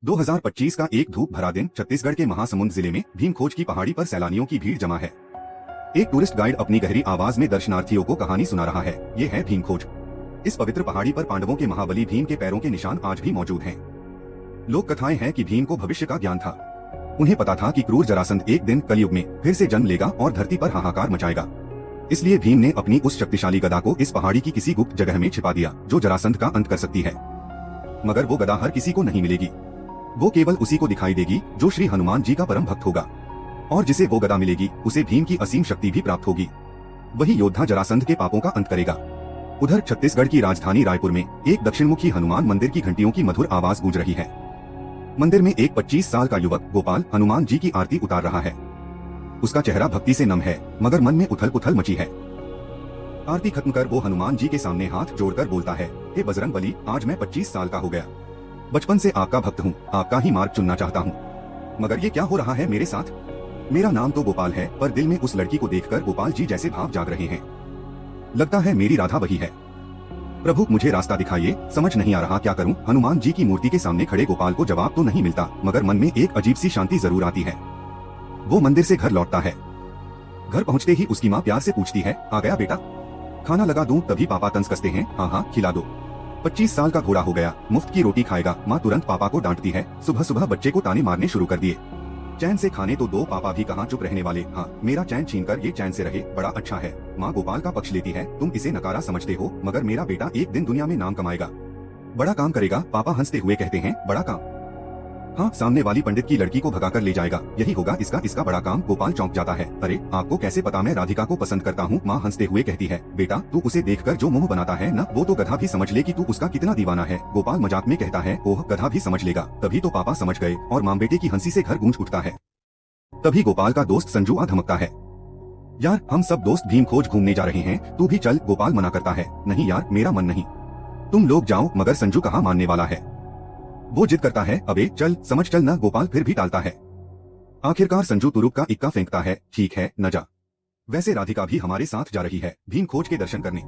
2025 का एक धूप भरा दिन छत्तीसगढ़ के महासमुंद जिले में भीमखोज की पहाड़ी पर सैलानियों की भीड़ जमा है। एक टूरिस्ट गाइड अपनी गहरी आवाज में दर्शनार्थियों को कहानी सुना रहा है। ये है भीमखोज। इस पवित्र पहाड़ी पर पांडवों के महाबली भीम के पैरों के निशान आज भी मौजूद हैं। लोक कथाएं हैं कि भीम को भविष्य का ज्ञान था। उन्हें पता था कि क्रूर जरासंध एक दिन कलयुग में फिर से जन्म लेगा और धरती पर हाहाकार मचाएगा। इसलिए भीम ने अपनी उस शक्तिशाली गदा को इस पहाड़ी की किसी गुप्त जगह में छिपा दिया जो जरासंध का अंत कर सकती है। मगर वो गदा हर किसी को नहीं मिलेगी। वो केवल उसी को दिखाई देगी जो श्री हनुमान जी का परम भक्त होगा, और जिसे वो गदा मिलेगी उसे भीम की असीम शक्ति भी प्राप्त होगी। वही योद्धा जरासंध के पापों का अंत करेगा। उधर छत्तीसगढ़ की राजधानी रायपुर में एक दक्षिणमुखी हनुमान मंदिर की घंटियों की मधुर आवाज गूंज रही है। मंदिर में एक 25 साल का युवक गोपाल हनुमान जी की आरती उतार रहा है। उसका चेहरा भक्ति से नम है, मगर मन में उथल पुथल मची है। आरती खत्म कर वो हनुमान जी के सामने हाथ जोड़कर बोलता है, हे बजरंग बली, आज मैं 25 साल का हो गया। बचपन से आपका भक्त हूँ, आपका ही मार्ग चुनना चाहता हूँ, मगर ये क्या हो रहा है मेरे साथ। मेरा नाम तो गोपाल है, पर दिल में उस लड़की को देखकर गोपाल जी जैसे भाव जाग रहे हैं। लगता है मेरी राधा वही है। प्रभु मुझे रास्ता दिखाइए, समझ नहीं आ रहा क्या करूं। हनुमान जी की मूर्ति के सामने खड़े गोपाल को जवाब तो नहीं मिलता, मगर मन में एक अजीब सी शांति जरूर आती है। वो मंदिर से घर लौटता है। घर पहुंचते ही उसकी माँ प्यार से पूछती है, आ गया बेटा, खाना लगा दूं? तभी पापा तंज कसते हैं, हाँ हाँ खिला दो। 25 साल का घोड़ा हो गया, मुफ्त की रोटी खाएगा। माँ तुरंत पापा को डांटती है। सुबह सुबह बच्चे को ताने मारने शुरू कर दिए। चैन से खाने तो दो, पापा भी कहाँ चुप रहने वाले। हाँ, मेरा चैन छीनकर ये चैन से रहे, बड़ा अच्छा है। माँ गोपाल का पक्ष लेती है, तुम इसे नकारा समझते हो, मगर मेरा बेटा एक दिन दुनिया में नाम कमाएगा, बड़ा काम करेगा। पापा हंसते हुए कहते हैं, बड़ा काम? हाँ, सामने वाली पंडित की लड़की को भगाकर ले जाएगा, यही होगा इसका बड़ा काम। गोपाल चौंक जाता है। अरे आपको कैसे पता मैं राधिका को पसंद करता हूँ? माँ हंसते हुए कहती है, बेटा तू उसे देखकर जो मुंह बनाता है ना, वो तो गधा भी समझ ले कि तू उसका कितना दीवाना है। गोपाल मजाक में कहता है, ओह गधा भी समझ लेगा। तभी तो पापा समझ गए, और माँ बेटे की हंसी से घर गूंज उठता है। तभी गोपाल का दोस्त संजू आ धमकता है, यार हम सब दोस्त भीमखोज घूमने जा रहे हैं, तू भी चल। गोपाल मना करता है, नहीं यार मेरा मन नहीं, तुम लोग जाओ। मगर संजू कहाँ मानने वाला है। वो जिद करता है, अबे चल, समझ चल ना। गोपाल फिर भी टालता है। आखिरकार संजू तुरुप का इक्का फेंकता है, ठीक है न जा। वैसे राधिका भी हमारे साथ जा रही है भीमखोज के दर्शन करने,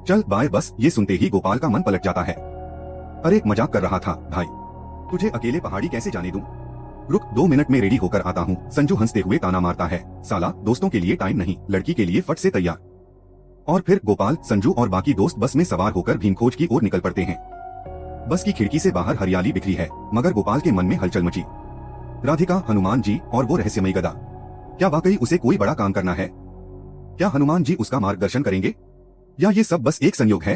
चल बाय। बस ये सुनते ही गोपाल का मन पलट जाता है। अरे मजाक कर रहा था भाई, तुझे अकेले पहाड़ी कैसे जाने दूं? रुक 2 मिनट में रेडी होकर आता हूँ। संजू हंसते हुए ताना मारता है, साला दोस्तों के लिए टाइम नहीं, लड़की के लिए फट से तैयार। और फिर गोपाल, संजू और बाकी दोस्त बस में सवार होकर भीमखोज की ओर निकल पड़ते हैं। बस की खिड़की से बाहर हरियाली बिखरी है, मगर गोपाल के मन में हलचल मची। राधिका, हनुमान जी और वो रहस्यमयी गदा, क्या वाकई उसे कोई बड़ा काम करना है? क्या हनुमान जी उसका मार्गदर्शन करेंगे, या ये सब बस एक संयोग है?